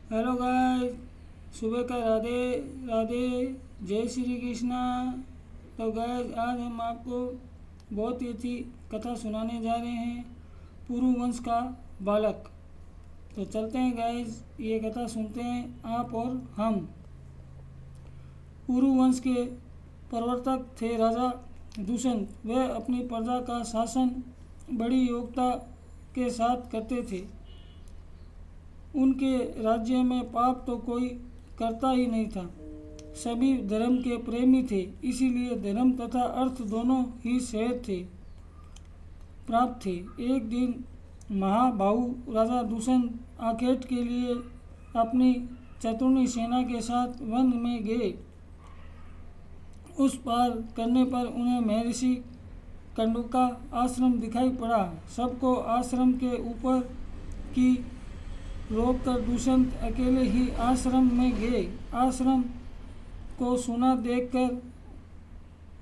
Hello guys, सुबह का राधे राधे, जय श्री कृष्णा। तो गाइस, आज हम आपको बहुत ही अच्छी कथा सुनाने जा रहे हैं, पुरु वंश का बालक। तो चलते हैं गाइस, ये कथा सुनते हैं आप और हम। पुरु वंश के प्रवर्तक थे राजा दुष्यंत। वह अपनी प्रजा का शासन बड़ी योग्यता के साथ करते थे। उनके राज्य में पाप तो कोई करता ही नहीं था। सभी धर्म के प्रेमी थे, इसीलिए धर्म तथा अर्थ दोनों ही सहज थे, प्राप्त थे। एक दिन महाबाहु राजा दुष्यंत आखेट के लिए अपनी चतुर्णी सेना के साथ वन में गए। उस पार करने पर उन्हें महर्षि कंडू का आश्रम दिखाई पड़ा। सबको आश्रम के ऊपर की रोककर दुष्यंत अकेले ही आश्रम में गए। आश्रम को सुना देखकर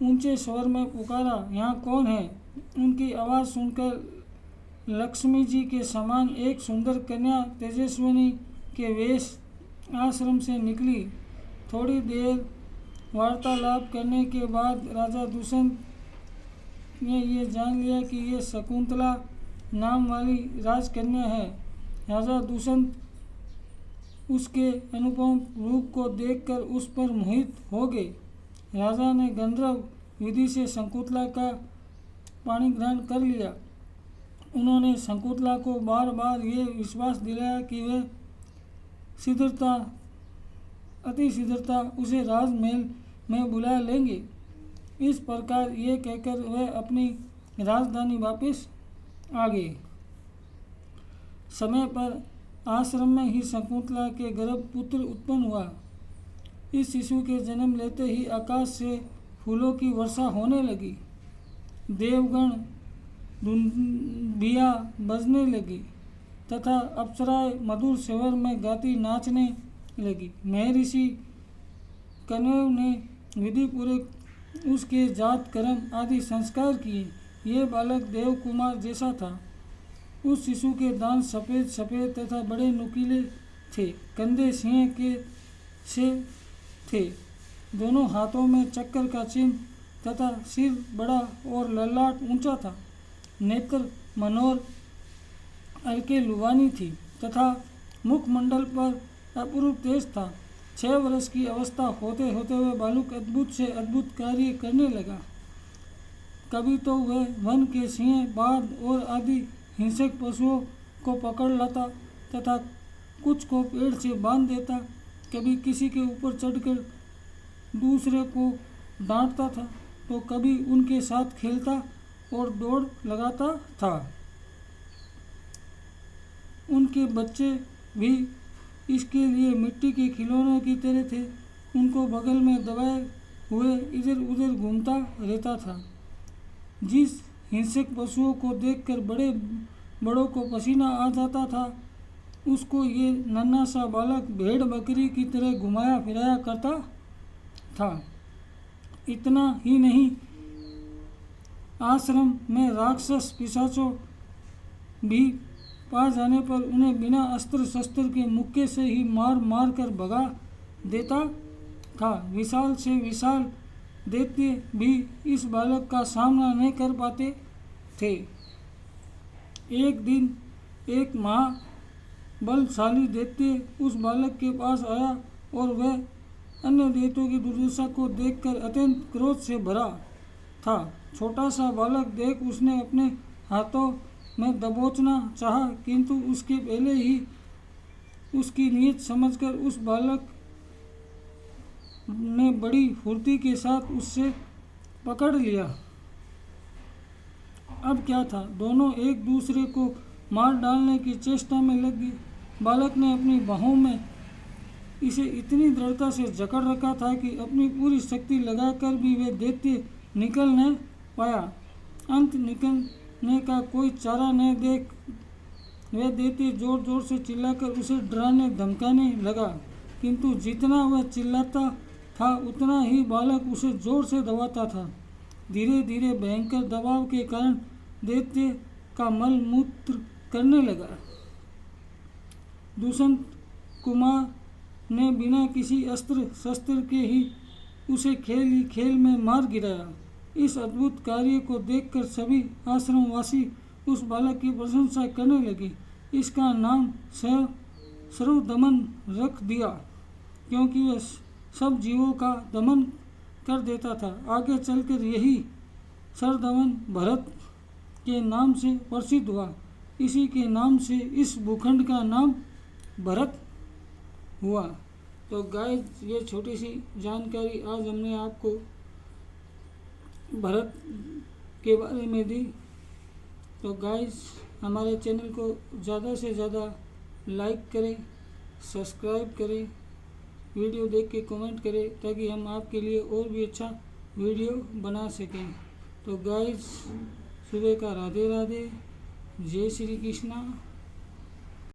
ऊंचे स्वर में पुकारा, यहाँ कौन है? उनकी आवाज़ सुनकर लक्ष्मी जी के समान एक सुंदर कन्या तेजस्विनी के वेश आश्रम से निकली। थोड़ी देर वार्तालाप करने के बाद राजा दुष्यंत ने ये जान लिया कि ये शकुंतला नाम वाली राजकन्या है। राजा दुष्यंत उसके अनुपम रूप को देखकर उस पर मोहित हो गए। राजा ने गंधर्व विधि से शकुंतला का पाणी ग्रहण कर लिया। उन्होंने शकुंतला को बार बार ये विश्वास दिलाया कि वह अति शीघ्रता उसे राजमहल में बुला लेंगे। इस प्रकार ये कहकर वह अपनी राजधानी वापस आ गए। समय पर आश्रम में ही शकुंतला के गर्भ पुत्र उत्पन्न हुआ। इस शिशु के जन्म लेते ही आकाश से फूलों की वर्षा होने लगी। देवगण धुंबिया बजने लगी तथा अप्सराएं मधुर स्वर में गाती नाचने लगी। महर्षि कण्व ने विधि पूर्वक उसके जात कर्म आदि संस्कार किए। ये बालक देव कुमार जैसा था। उस शिशु के दांत सफ़ेद सफ़ेद तथा बड़े नुकीले थे। कंधे सिंह के से थे। दोनों हाथों में चक्कर का चिन्ह तथा सिर बड़ा और ललाट ऊंचा था। नेत्र मनोहर हल्के लुवानी थी तथा मुखमंडल पर अपूर्व तेज था। 6 वर्ष की अवस्था होते होते वह बालक अद्भुत से अद्भुत कार्य करने लगा। कभी तो वह वन के सिंह, बाघ और आदि हिंसक पशुओं को पकड़ लाता तथा कुछ को पेड़ से बांध देता। कभी किसी के ऊपर चढ़कर दूसरे को डांटता था, तो कभी उनके साथ खेलता और दौड़ लगाता था। उनके बच्चे भी इसके लिए मिट्टी के खिलौनों की तरह थे। उनको बगल में दबाए हुए इधर उधर घूमता रहता था। जिस हिंसक पशुओं को देखकर बड़ों को पसीना आ जाता था, उसको ये नन्हा सा बालक भेड़ बकरी की तरह घुमाया फिराया करता था। इतना ही नहीं, आश्रम में राक्षस पिशाचों भी पा जाने पर उन्हें बिना अस्त्र शस्त्र के मुक्के से ही मार मार कर भगा देता था। विशाल से विशाल दैत्य भी इस बालक का सामना नहीं कर पाते थे। एक दिन एक महाबलशाली दैत्य उस बालक के पास आया और वह अन्य दैत्यों की दुर्दशा को देखकर अत्यंत क्रोध से भरा था। छोटा सा बालक देख उसने अपने हाथों में दबोचना चाहा, किंतु उसके पहले ही उसकी नीयत समझकर उस बालक ने बड़ी फुर्ती के साथ उससे पकड़ लिया। अब क्या था, दोनों एक दूसरे को मार डालने की चेष्टा में लग गए। बालक ने अपनी बाहों में इसे इतनी दृढ़ता से जकड़ रखा था कि अपनी पूरी शक्ति लगाकर भी वह दैत्य निकल न पाया। अंत निकलने का कोई चारा न देख वह दैत्य जोर जोर से चिल्लाकर उसे डराने धमकाने लगा, किंतु जितना वह चिल्लाता था उतना ही बालक उसे जोर से दबाता था। धीरे धीरे भयंकर दबाव के कारण दैत्य का मल मूत्र करने लगा। दुष्यंत कुमार ने बिना किसी अस्त्र शस्त्र के ही उसे खेल ही खेल में मार गिराया। इस अद्भुत कार्य को देखकर सभी आश्रमवासी उस बालक की प्रशंसा करने लगे। इसका नाम सर्वदमन रख दिया, क्योंकि वह सब जीवों का दमन कर देता था। आगे चलकर यही सरदमन भरत के नाम से प्रसिद्ध हुआ। इसी के नाम से इस भूखंड का नाम भरत हुआ। तो गाइस, ये छोटी सी जानकारी आज हमने आपको भरत के बारे में दी। तो गाइस, हमारे चैनल को ज़्यादा से ज़्यादा लाइक करें, सब्सक्राइब करें, वीडियो देख के कमेंट करें, ताकि हम आपके लिए और भी अच्छा वीडियो बना सकें। तो गाइस, सुबह का राधे राधे, जय श्री कृष्णा।